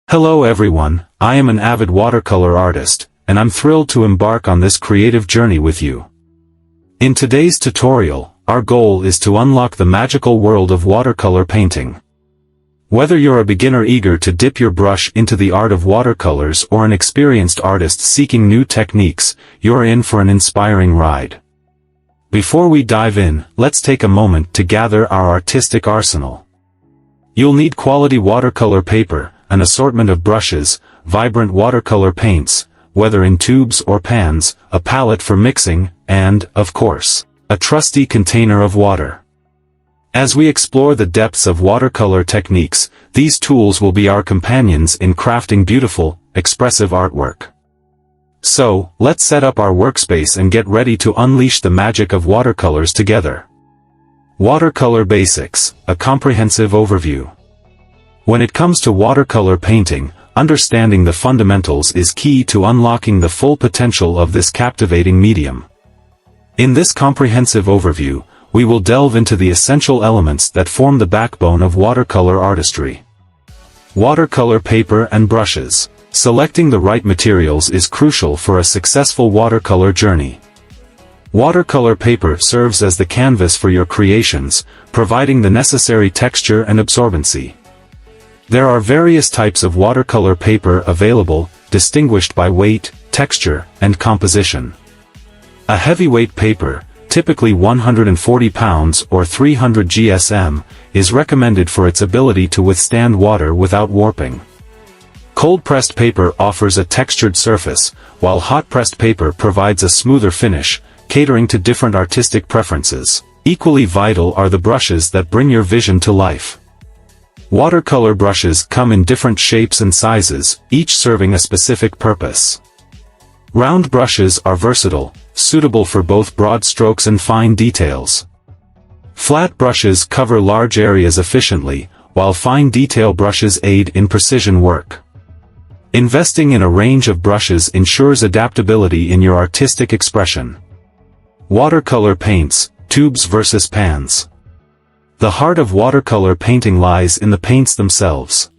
Hello everyone, I am an avid watercolor artist, and I'm thrilled to embark on this creative journey with you. In today's tutorial, our goal is to unlock the magical world of watercolor painting. Whether you're a beginner eager to dip your brush into the art of watercolors or an experienced artist seeking new techniques, you're in for an inspiring ride. Before we dive in, let's take a moment to gather our artistic arsenal. You'll need quality watercolor paper, an assortment of brushes, vibrant watercolor paints, whether in tubes or pans, a palette for mixing, and, of course, a trusty container of water. As we explore the depths of watercolor techniques, these tools will be our companions in crafting beautiful, expressive artwork. So, let's set up our workspace and get ready to unleash the magic of watercolors together. Watercolor Basics, a comprehensive overview. When it comes to watercolor painting, understanding the fundamentals is key to unlocking the full potential of this captivating medium. In this comprehensive overview, we will delve into the essential elements that form the backbone of watercolor artistry. Watercolor paper and brushes. Selecting the right materials is crucial for a successful watercolor journey. Watercolor paper serves as the canvas for your creations, providing the necessary texture and absorbency. There are various types of watercolor paper available, distinguished by weight, texture, and composition. A heavyweight paper, typically 140 pounds or 300 GSM, is recommended for its ability to withstand water without warping. Cold-pressed paper offers a textured surface, while hot-pressed paper provides a smoother finish, catering to different artistic preferences. Equally vital are the brushes that bring your vision to life. Watercolor brushes come in different shapes and sizes, each serving a specific purpose. Round brushes are versatile, suitable for both broad strokes and fine details. Flat brushes cover large areas efficiently, while fine detail brushes aid in precision work. Investing in a range of brushes ensures adaptability in your artistic expression. Watercolor paints, tubes versus pans. The heart of watercolor painting lies in the paints themselves.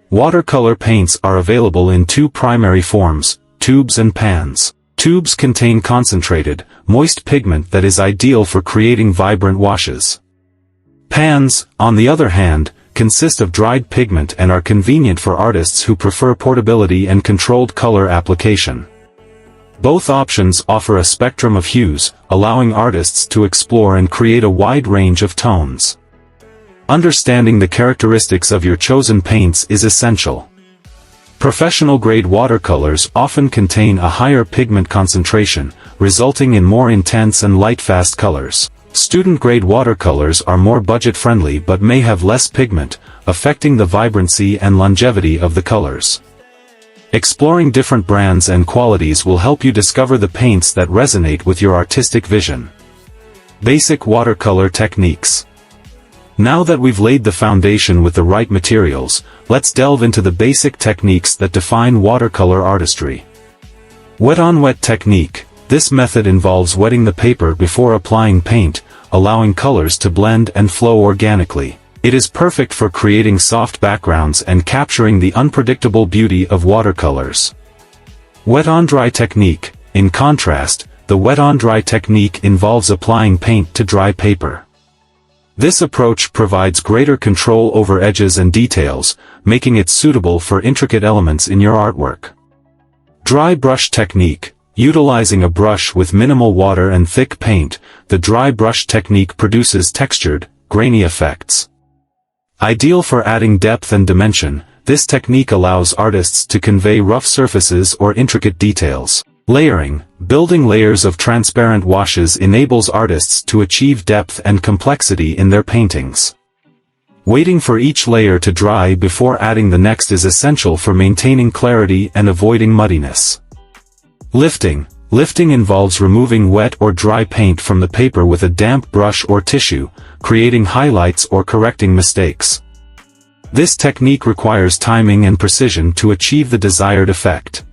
Watercolor paints are available in two primary forms, tubes and pans. Tubes contain concentrated, moist pigment that is ideal for creating vibrant washes. Pans, on the other hand, consist of dried pigment and are convenient for artists who prefer portability and controlled color application. Both options offer a spectrum of hues, allowing artists to explore and create a wide range of tones. Understanding the characteristics of your chosen paints is essential. Professional-grade watercolors often contain a higher pigment concentration, resulting in more intense and light-fast colors. Student-grade watercolors are more budget-friendly but may have less pigment, affecting the vibrancy and longevity of the colors. Exploring different brands and qualities will help you discover the paints that resonate with your artistic vision. Basic watercolor techniques. Now that we've laid the foundation with the right materials, let's delve into the basic techniques that define watercolor artistry. Wet-on-wet technique. This method involves wetting the paper before applying paint, allowing colors to blend and flow organically. It is perfect for creating soft backgrounds and capturing the unpredictable beauty of watercolors. Wet-on-dry technique. In contrast, the wet-on-dry technique involves applying paint to dry paper. This approach provides greater control over edges and details, making it suitable for intricate elements in your artwork. Dry brush technique. Utilizing a brush with minimal water and thick paint, the dry brush technique produces textured, grainy effects. Ideal for adding depth and dimension, this technique allows artists to convey rough surfaces or intricate details. Layering. Building layers of transparent washes enables artists to achieve depth and complexity in their paintings. Waiting for each layer to dry before adding the next is essential for maintaining clarity and avoiding muddiness. Lifting. Lifting involves removing wet or dry paint from the paper with a damp brush or tissue, creating highlights or correcting mistakes. This technique requires timing and precision to achieve the desired effect.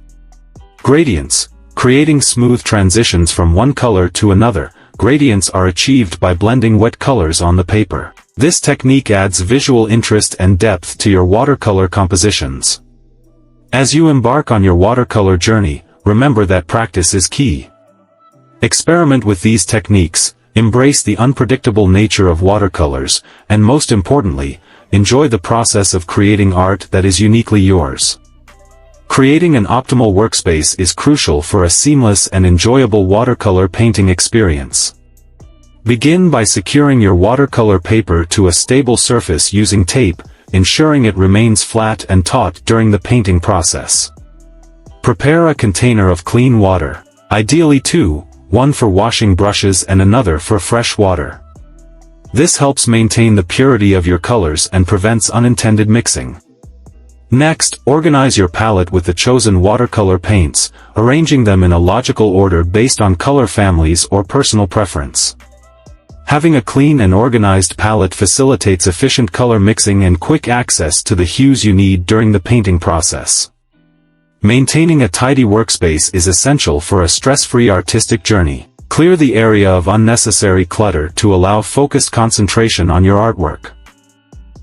Gradients. Creating smooth transitions from one color to another, gradients are achieved by blending wet colors on the paper. This technique adds visual interest and depth to your watercolor compositions. As you embark on your watercolor journey, remember that practice is key. Experiment with these techniques, embrace the unpredictable nature of watercolors, and most importantly, enjoy the process of creating art that is uniquely yours. Creating an optimal workspace is crucial for a seamless and enjoyable watercolor painting experience. Begin by securing your watercolor paper to a stable surface using tape, ensuring it remains flat and taut during the painting process. Prepare a container of clean water, ideally two, one for washing brushes and another for fresh water. This helps maintain the purity of your colors and prevents unintended mixing. Next, organize your palette with the chosen watercolor paints, arranging them in a logical order based on color families or personal preference. Having a clean and organized palette facilitates efficient color mixing and quick access to the hues you need during the painting process. Maintaining a tidy workspace is essential for a stress-free artistic journey. Clear the area of unnecessary clutter to allow focused concentration on your artwork.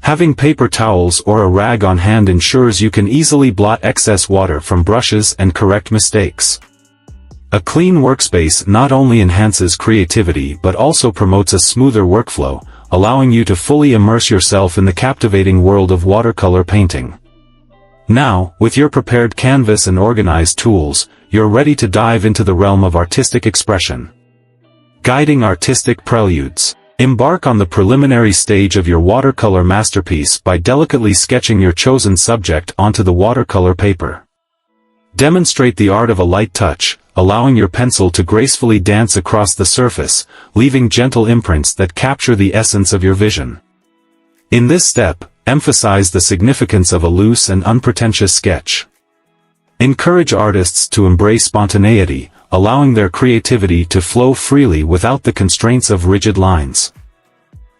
Having paper towels or a rag on hand ensures you can easily blot excess water from brushes and correct mistakes. A clean workspace not only enhances creativity but also promotes a smoother workflow, allowing you to fully immerse yourself in the captivating world of watercolor painting. Now, with your prepared canvas and organized tools, you're ready to dive into the realm of artistic expression. Guiding artistic preludes. Embark on the preliminary stage of your watercolor masterpiece by delicately sketching your chosen subject onto the watercolor paper. Demonstrate the art of a light touch, allowing your pencil to gracefully dance across the surface, leaving gentle imprints that capture the essence of your vision. In this step, emphasize the significance of a loose and unpretentious sketch. Encourage artists to embrace spontaneity, allowing their creativity to flow freely without the constraints of rigid lines.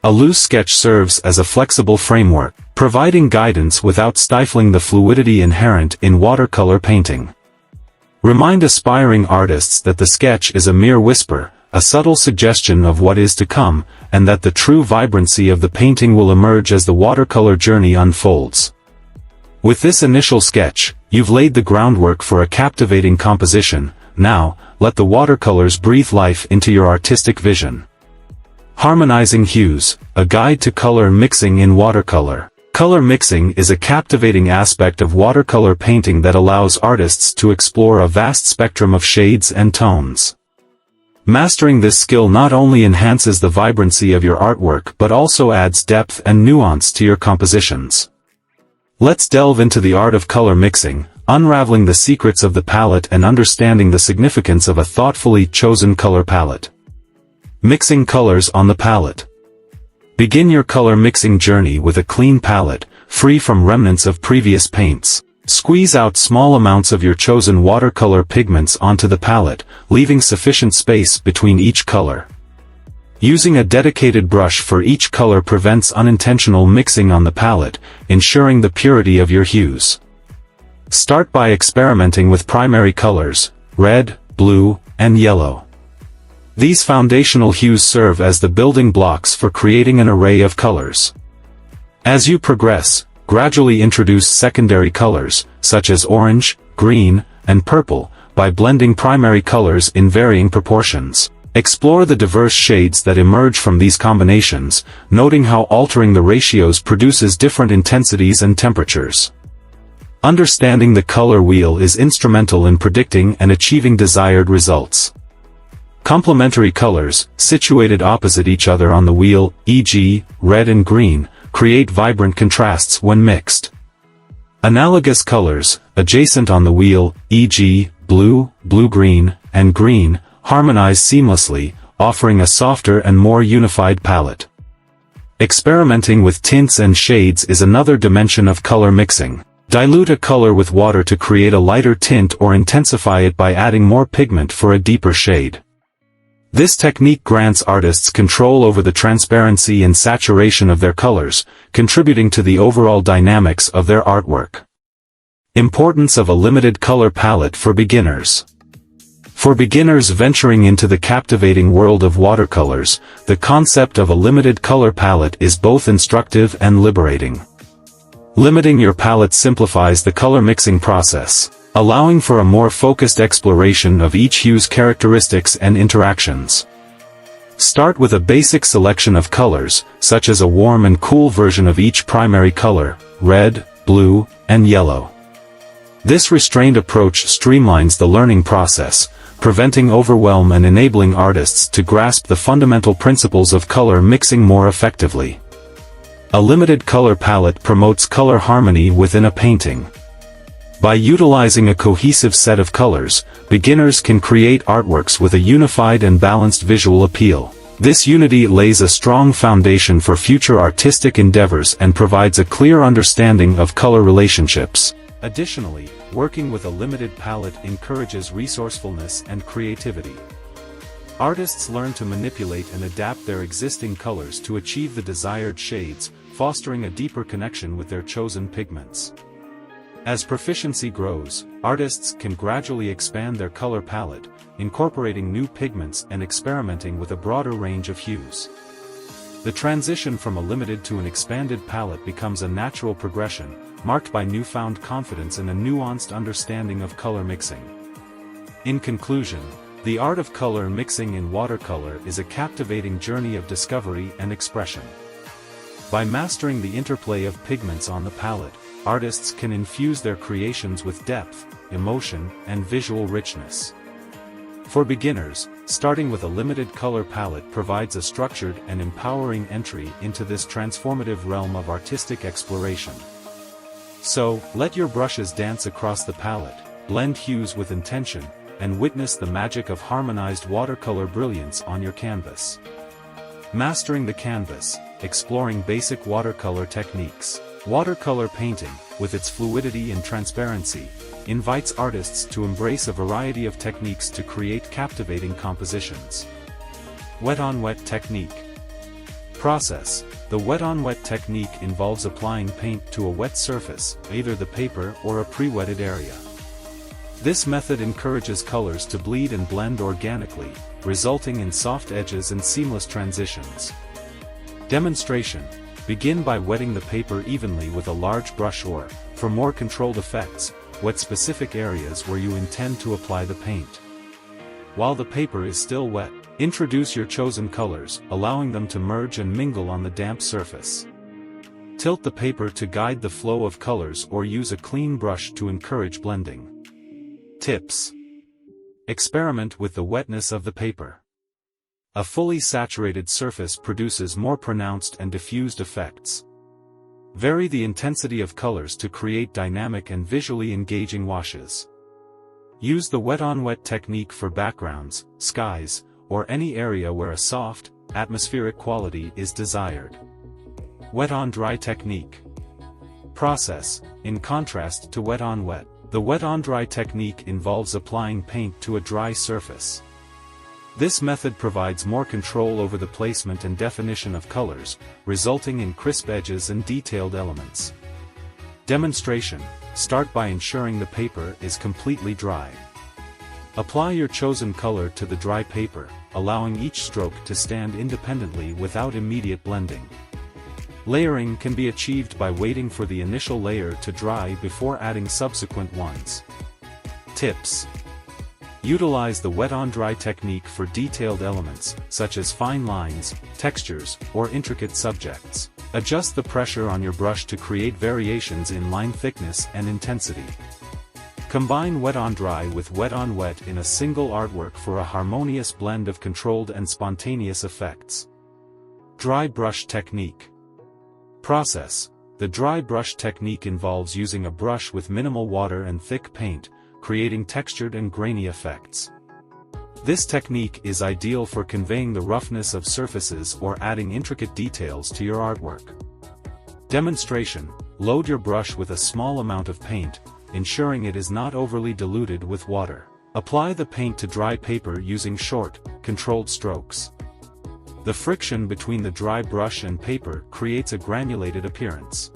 A loose sketch serves as a flexible framework, providing guidance without stifling the fluidity inherent in watercolor painting. Remind aspiring artists that the sketch is a mere whisper, a subtle suggestion of what is to come, and that the true vibrancy of the painting will emerge as the watercolor journey unfolds. With this initial sketch, you've laid the groundwork for a captivating composition. Now, let the watercolors breathe life into your artistic vision. Harmonizing hues, a guide to color mixing in watercolor. Color mixing is a captivating aspect of watercolor painting that allows artists to explore a vast spectrum of shades and tones. Mastering this skill not only enhances the vibrancy of your artwork but also adds depth and nuance to your compositions. Let's delve into the art of color mixing, unraveling the secrets of the palette and understanding the significance of a thoughtfully chosen color palette. Mixing colors on the palette. Begin your color mixing journey with a clean palette, free from remnants of previous paints. Squeeze out small amounts of your chosen watercolor pigments onto the palette, leaving sufficient space between each color. Using a dedicated brush for each color prevents unintentional mixing on the palette, ensuring the purity of your hues. Start by experimenting with primary colors, red, blue, and yellow. These foundational hues serve as the building blocks for creating an array of colors. As you progress, gradually introduce secondary colors, such as orange, green, and purple, by blending primary colors in varying proportions. Explore the diverse shades that emerge from these combinations, noting how altering the ratios produces different intensities and temperatures. Understanding the color wheel is instrumental in predicting and achieving desired results. Complementary colors, situated opposite each other on the wheel, e.g., red and green, create vibrant contrasts when mixed. Analogous colors, adjacent on the wheel, e.g., blue, blue-green, and green, harmonize seamlessly, offering a softer and more unified palette. Experimenting with tints and shades is another dimension of color mixing. Dilute a color with water to create a lighter tint or intensify it by adding more pigment for a deeper shade. This technique grants artists control over the transparency and saturation of their colors, contributing to the overall dynamics of their artwork. Importance of a limited color palette for beginners. For beginners venturing into the captivating world of watercolors, the concept of a limited color palette is both instructive and liberating. Limiting your palette simplifies the color mixing process, allowing for a more focused exploration of each hue's characteristics and interactions. Start with a basic selection of colors, such as a warm and cool version of each primary color, red, blue, and yellow. This restrained approach streamlines the learning process, preventing overwhelm and enabling artists to grasp the fundamental principles of color mixing more effectively. A limited color palette promotes color harmony within a painting. By utilizing a cohesive set of colors, beginners can create artworks with a unified and balanced visual appeal. This unity lays a strong foundation for future artistic endeavors and provides a clear understanding of color relationships. Additionally, working with a limited palette encourages resourcefulness and creativity. Artists learn to manipulate and adapt their existing colors to achieve the desired shades, fostering a deeper connection with their chosen pigments. As proficiency grows, artists can gradually expand their color palette, incorporating new pigments and experimenting with a broader range of hues. The transition from a limited to an expanded palette becomes a natural progression, marked by newfound confidence and a nuanced understanding of color mixing. In conclusion, the art of color mixing in watercolor is a captivating journey of discovery and expression. By mastering the interplay of pigments on the palette, artists can infuse their creations with depth, emotion, and visual richness. For beginners, starting with a limited color palette provides a structured and empowering entry into this transformative realm of artistic exploration. So, let your brushes dance across the palette, blend hues with intention, and witness the magic of harmonized watercolor brilliance on your canvas. Mastering the canvas, exploring basic watercolor techniques. Watercolor painting, with its fluidity and transparency, invites artists to embrace a variety of techniques to create captivating compositions. Wet-on-wet technique. Process. The wet-on-wet technique involves applying paint to a wet surface, either the paper or a pre-wetted area. This method encourages colors to bleed and blend organically, resulting in soft edges and seamless transitions. Demonstration. Begin by wetting the paper evenly with a large brush or, for more controlled effects, wet specific areas where you intend to apply the paint. While the paper is still wet, introduce your chosen colors, allowing them to merge and mingle on the damp surface. Tilt the paper to guide the flow of colors or use a clean brush to encourage blending. Tips. Experiment with the wetness of the paper. A fully saturated surface produces more pronounced and diffused effects. Vary the intensity of colors to create dynamic and visually engaging washes. Use the wet-on-wet technique for backgrounds, skies, or any area where a soft, atmospheric quality is desired. Wet-on-dry technique. Process. In contrast to wet-on-wet, the wet-on-dry technique involves applying paint to a dry surface. This method provides more control over the placement and definition of colors, resulting in crisp edges and detailed elements. Demonstration. Start by ensuring the paper is completely dry. Apply your chosen color to the dry paper, allowing each stroke to stand independently without immediate blending. Layering can be achieved by waiting for the initial layer to dry before adding subsequent ones. Tips. Utilize the wet-on-dry technique for detailed elements, such as fine lines, textures, or intricate subjects. Adjust the pressure on your brush to create variations in line thickness and intensity. Combine wet-on-dry with wet-on-wet in a single artwork for a harmonious blend of controlled and spontaneous effects. Dry brush technique. Process. The dry brush technique involves using a brush with minimal water and thick paint, creating textured and grainy effects. This technique is ideal for conveying the roughness of surfaces or adding intricate details to your artwork. Demonstration. Load your brush with a small amount of paint, ensuring it is not overly diluted with water. Apply the paint to dry paper using short, controlled strokes. The friction between the dry brush and paper creates a granulated appearance.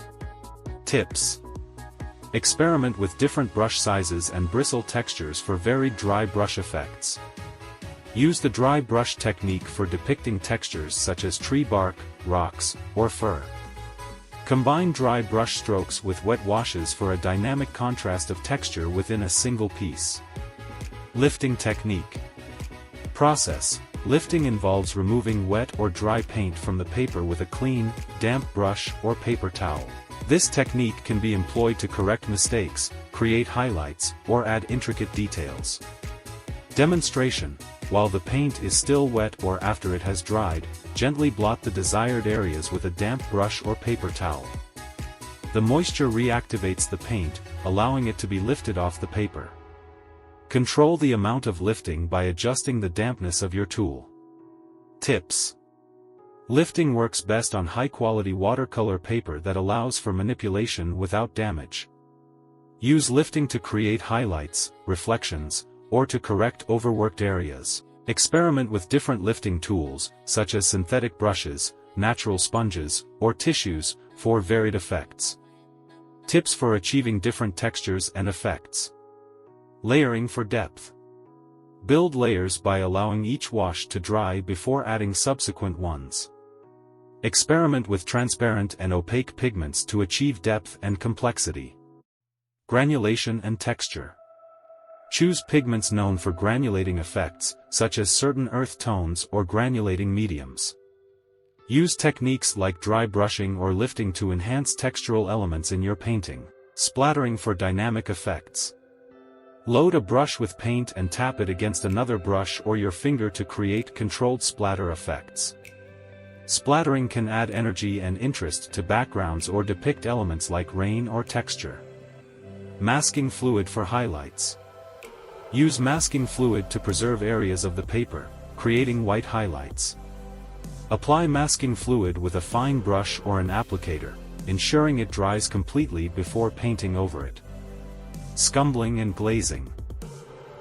Tips. Experiment with different brush sizes and bristle textures for varied dry brush effects. Use the dry brush technique for depicting textures such as tree bark, rocks, or fur. Combine dry brush strokes with wet washes for a dynamic contrast of texture within a single piece. Lifting technique. Process. Lifting involves removing wet or dry paint from the paper with a clean, damp brush or paper towel. This technique can be employed to correct mistakes, create highlights, or add intricate details. Demonstration. While the paint is still wet or after it has dried, gently blot the desired areas with a damp brush or paper towel. The moisture reactivates the paint, allowing it to be lifted off the paper. Control the amount of lifting by adjusting the dampness of your tool. Tips. Lifting works best on high-quality watercolor paper that allows for manipulation without damage. Use lifting to create highlights, reflections, or to correct overworked areas. Experiment with different lifting tools, such as synthetic brushes, natural sponges, or tissues, for varied effects. Tips for achieving different textures and effects. Layering for depth. Build layers by allowing each wash to dry before adding subsequent ones. Experiment with transparent and opaque pigments to achieve depth and complexity. Granulation and texture. Choose pigments known for granulating effects, such as certain earth tones or granulating mediums. Use techniques like dry brushing or lifting to enhance textural elements in your painting. Splattering for dynamic effects. Load a brush with paint and tap it against another brush or your finger to create controlled splatter effects. Splattering can add energy and interest to backgrounds or depict elements like rain or texture. Masking fluid for highlights. Use masking fluid to preserve areas of the paper, creating white highlights. Apply masking fluid with a fine brush or an applicator, ensuring it dries completely before painting over it. Scumbling and glazing.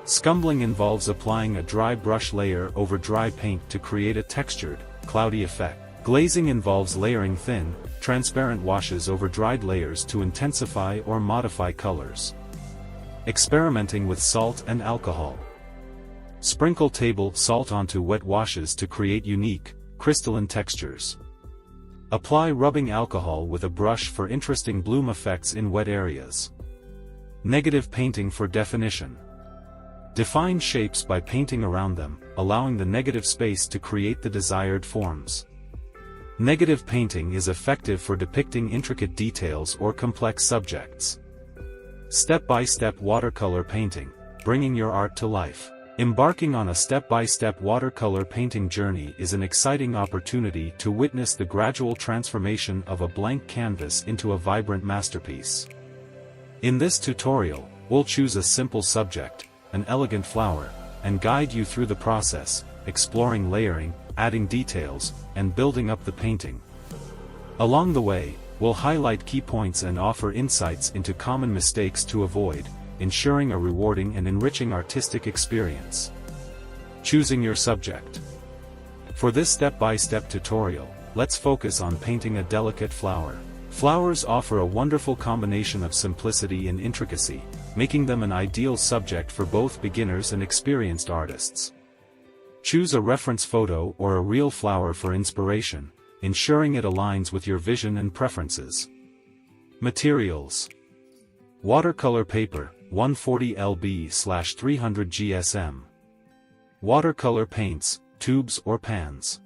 Scumbling involves applying a dry brush layer over dry paint to create a textured, cloudy effect. Glazing involves layering thin, transparent washes over dried layers to intensify or modify colors. Experimenting with salt and alcohol. Sprinkle table salt onto wet washes to create unique, crystalline textures. Apply rubbing alcohol with a brush for interesting bloom effects in wet areas. Negative painting for definition. Define shapes by painting around them, allowing the negative space to create the desired forms. Negative painting is effective for depicting intricate details or complex subjects. Step-by-step watercolor painting, bringing your art to life. Embarking on a step-by-step watercolor painting journey is an exciting opportunity to witness the gradual transformation of a blank canvas into a vibrant masterpiece. In this tutorial, we'll choose a simple subject, an elegant flower, and guide you through the process, exploring layering, adding details, and building up the painting. Along the way, we'll highlight key points and offer insights into common mistakes to avoid, ensuring a rewarding and enriching artistic experience. Choosing your subject. For this step-by-step tutorial, let's focus on painting a delicate flower. Flowers offer a wonderful combination of simplicity and intricacy, making them an ideal subject for both beginners and experienced artists. Choose a reference photo or a real flower for inspiration, ensuring it aligns with your vision and preferences. Materials. Watercolor paper, 140 lb/300 GSM. Watercolor paints, tubes or pans.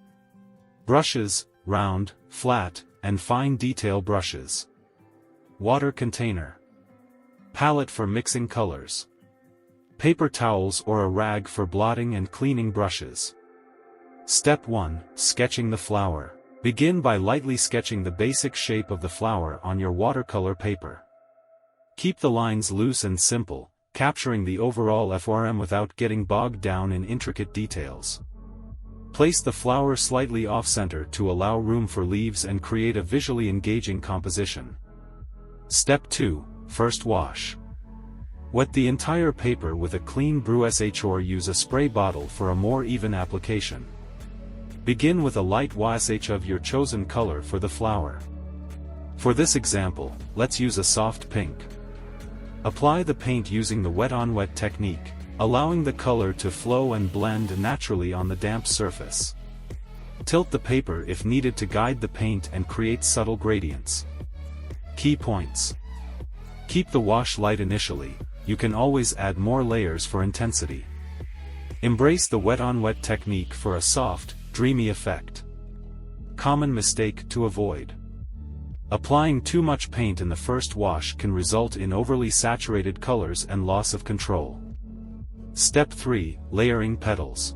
Brushes, round, flat, and fine detail brushes. Water container. Palette for mixing colors. Paper towels or a rag for blotting and cleaning brushes. Step 1. Sketching the flower. Begin by lightly sketching the basic shape of the flower on your watercolor paper. Keep the lines loose and simple, capturing the overall form without getting bogged down in intricate details. Place the flower slightly off-center to allow room for leaves and create a visually engaging composition. Step 2. First wash. Wet the entire paper with a clean brush or use a spray bottle for a more even application. Begin with a light wash of your chosen color for the flower. For this example, let's use a soft pink. Apply the paint using the wet-on-wet technique, allowing the color to flow and blend naturally on the damp surface. Tilt the paper if needed to guide the paint and create subtle gradients. Key points. Keep the wash light initially, you can always add more layers for intensity. Embrace the wet-on-wet technique for a soft, dreamy effect. Common mistake to avoid. Applying too much paint in the first wash can result in overly saturated colors and loss of control. Step 3. Layering petals.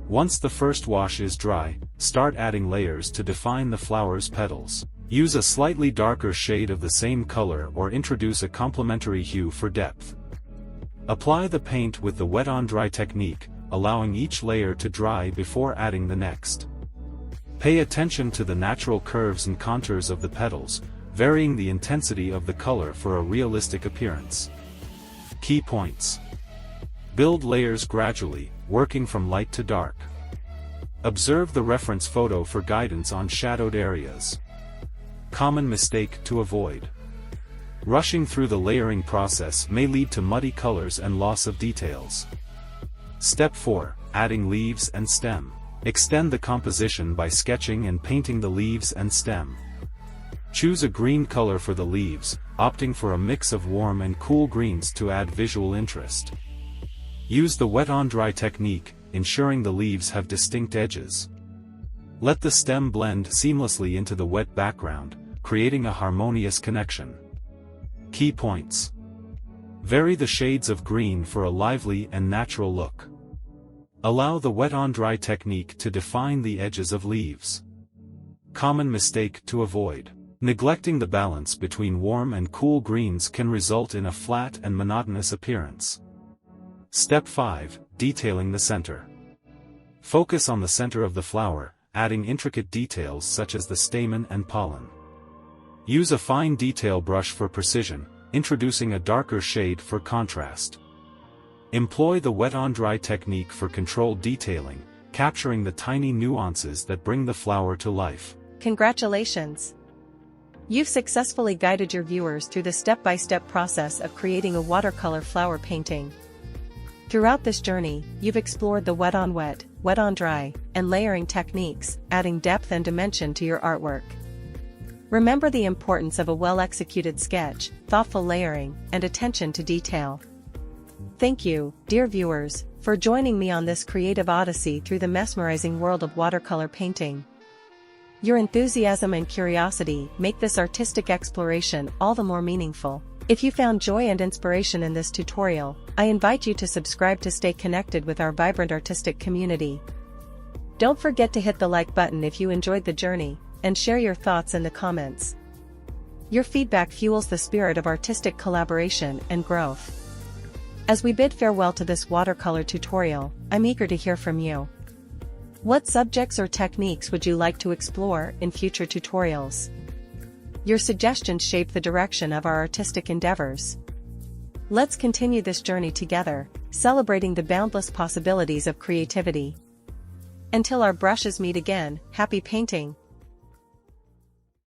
Once the first wash is dry, start adding layers to define the flower's petals. Use a slightly darker shade of the same color or introduce a complementary hue for depth. Apply the paint with the wet-on-dry technique, allowing each layer to dry before adding the next. Pay attention to the natural curves and contours of the petals, varying the intensity of the color for a realistic appearance. Key points. Build layers gradually, working from light to dark. Observe the reference photo for guidance on shadowed areas. Common mistake to avoid. Rushing through the layering process may lead to muddy colors and loss of details. Step 4. Adding leaves and stem. Extend the composition by sketching and painting the leaves and stem. Choose a green color for the leaves, opting for a mix of warm and cool greens to add visual interest. Use the wet-on-dry technique, ensuring the leaves have distinct edges. Let the stem blend seamlessly into the wet background, creating a harmonious connection. Key points. Vary the shades of green for a lively and natural look. Allow the wet-on-dry technique to define the edges of leaves. Common mistake to avoid. Neglecting the balance between warm and cool greens can result in a flat and monotonous appearance. Step 5. Detailing the center. Focus on the center of the flower, adding intricate details such as the stamen and pollen. Use a fine detail brush for precision, introducing a darker shade for contrast. Employ the wet-on-dry technique for controlled detailing, capturing the tiny nuances that bring the flower to life. Congratulations! You've successfully guided your viewers through the step-by-step process of creating a watercolor flower painting. Throughout this journey, you've explored the wet-on-wet, wet-on-dry, and layering techniques, adding depth and dimension to your artwork. Remember the importance of a well-executed sketch, thoughtful layering, and attention to detail. Thank you, dear viewers, for joining me on this creative odyssey through the mesmerizing world of watercolor painting. Your enthusiasm and curiosity make this artistic exploration all the more meaningful. If you found joy and inspiration in this tutorial, I invite you to subscribe to stay connected with our vibrant artistic community. Don't forget to hit the like button if you enjoyed the journey, and share your thoughts in the comments. Your feedback fuels the spirit of artistic collaboration and growth. As we bid farewell to this watercolor tutorial, I'm eager to hear from you. What subjects or techniques would you like to explore in future tutorials? Your suggestions shape the direction of our artistic endeavors. Let's continue this journey together, celebrating the boundless possibilities of creativity. Until our brushes meet again, happy painting!